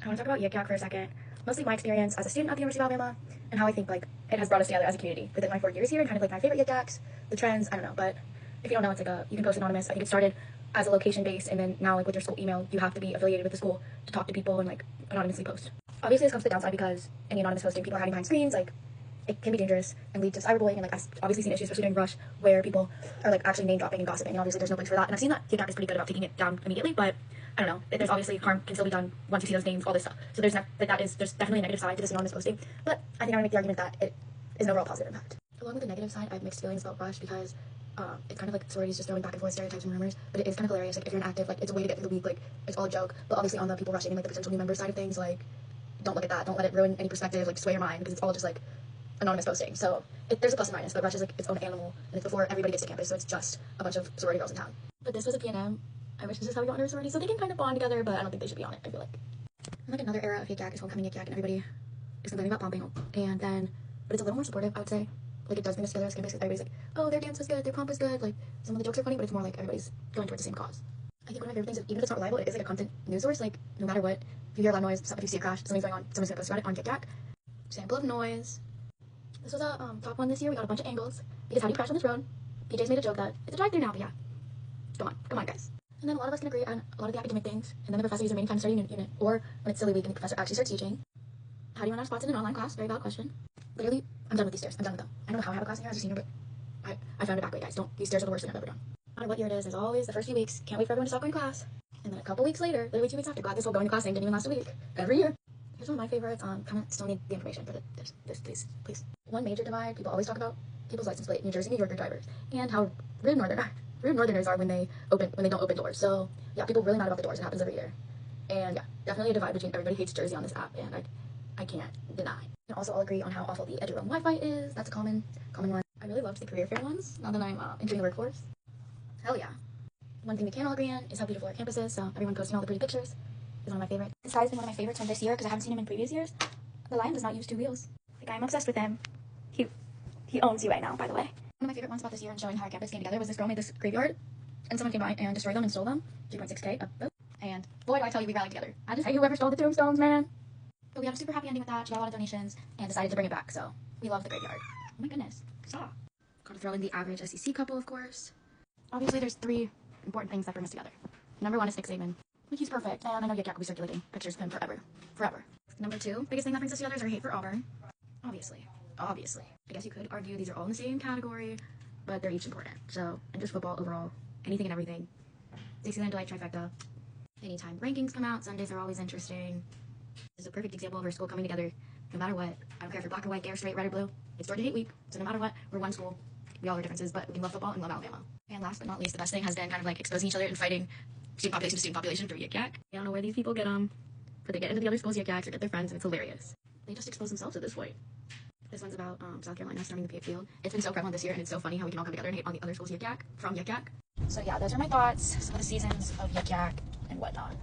I want to talk about Yik Yak for a second. Mostly my experience as a student at the University of Alabama and how I think like it has brought us together as a community within my 4 years here and kind of like my favorite Yik Yaks, the trends, I don't know. But if you don't know, it's like you can post anonymous. I think it started as a location based, and then now like with your school email, you have to be affiliated with the school to talk to people and like anonymously post. Obviously, this comes to the downside because any anonymous posting, people are hiding behind screens, like it can be dangerous and lead to cyberbullying, and like I've obviously seen issues, especially during rush, where people are like actually name dropping and gossiping, and obviously there's no place for that. And I've seen that Yik Yak is pretty good about taking it down immediately, but I don't know. There's obviously harm can still be done once you see those names, all this stuff. So there's definitely a negative side to this anonymous posting, but I think I would make the argument that it is an overall positive impact. Along with the negative side, I have mixed feelings about rush because it's kind of like sororities just throwing back and forth stereotypes and rumors, but it is kind of hilarious. Like if you're an active, like it's a way to get through the week, like it's all a joke. But obviously on the people rushing and like the potential new member side of things, like don't look at that. Don't let it ruin any perspective, like sway your mind, because it's all just like anonymous posting. So there's a plus and minus, but rush is like its own animal, and it's before everybody gets to campus, so it's just a bunch of sorority girls in town. But this was a P&M. I wish this is how we got into a sorority, so they can kind of bond together, but I don't think they should be on it, I feel like. And like another era of Yik Yak is homecoming Yik Yak, and everybody is complaining about pumping, and then, but it's a little more supportive, I would say. Like it does bring us together as campus, everybody's like, oh, their dance was good, their pomp was good, like some of the jokes are funny, but it's more like everybody's going towards the same cause. I think one of my favorite things, even if it's not reliable, it is like a constant news source. Like no matter what, if you hear a loud noise, if you see a crash, something's going on, someone's gonna post about it on Yik Yak. Sample of noise. This was a top one this year. We got a bunch of angles because how do you crash on this road? PJ's made a joke that it's a drive-through now, but yeah, come on, guys. And then a lot of us can agree on a lot of the academic things, and then the professor uses remaining time starting unit, or when it's silly week and the professor actually starts teaching. How do you run out of spots in an online class? Very valid question. Literally, I'm done with these stairs. I'm done with them. I don't know how I have a class in here as a senior, but I found it back way, guys. These stairs are the worst thing I've ever done. No matter what year it is, there's always the first few weeks. Can't wait for everyone to stop going to class. And then a couple weeks later, literally 2 weeks after, glad this will go into class and didn't even last a week. Every year. Here's one of my favorites. Kind of still need the information, but this, please. One major divide people always talk about: people's license plate, New Jersey, New Yorker drivers, and how rude Northerners are when they don't open doors. So yeah, people really mad about the doors. It happens every year. And yeah, definitely a divide between everybody hates Jersey on this app, and I can't deny. And also, I'll agree on how awful the Eduroam Wi-Fi is. That's a common one. I really loved the career fair ones. Now that I'm entering the workforce, hell yeah. One thing we can all agree on is how beautiful our campus is. So everyone posting all the pretty pictures is one of my favorites. This guy's been one of my favorites from this year because I haven't seen him in previous years. The lion does not use 2 wheels. Like I'm obsessed with him. He owns you right now, by the way. One of my favorite ones about this year and showing how our campus came together was this girl made this graveyard, and someone came by and destroyed them and stole them. 3.6K. And boy, do I tell you, we rallied together. I just hate whoever stole the tombstones, man. But we had a super happy ending with that. She got a lot of donations and decided to bring it back. So we love the graveyard. Oh my goodness. Gotta throw in the average SEC couple, of course. Obviously, there's 3 important things that bring us together. Number 1 is Nick Saban. Like, he's perfect, and I know Yik Yak will be circulating pictures of him forever. Number 2, biggest thing that brings us together is our hate for Auburn. Obviously. I guess you could argue these are all in the same category, but they're each important. So, and just football overall, anything and everything. Dixieland Delight trifecta. Anytime rankings come out, Sundays are always interesting. This is a perfect example of our school coming together, no matter what. I don't care if you're black or white, gay or straight, red or blue. It's Georgia Hate Week, so no matter what, we're one school. We all have differences, but we can love football and love Alabama. And last but not least, the best thing has been kind of like exposing each other and fighting student population to student population through Yik Yak. I don't know where these people get them, but they get into the other schools' Yik Yaks or get their friends, and it's hilarious. They just expose themselves at this point. This one's about South Carolina storming the Pate Field. It's been so prevalent this year, and it's so funny how we can all come together and hate on the other schools' Yik Yak from Yik Yak. So yeah, those are my thoughts, some of the seasons of Yik Yak and whatnot.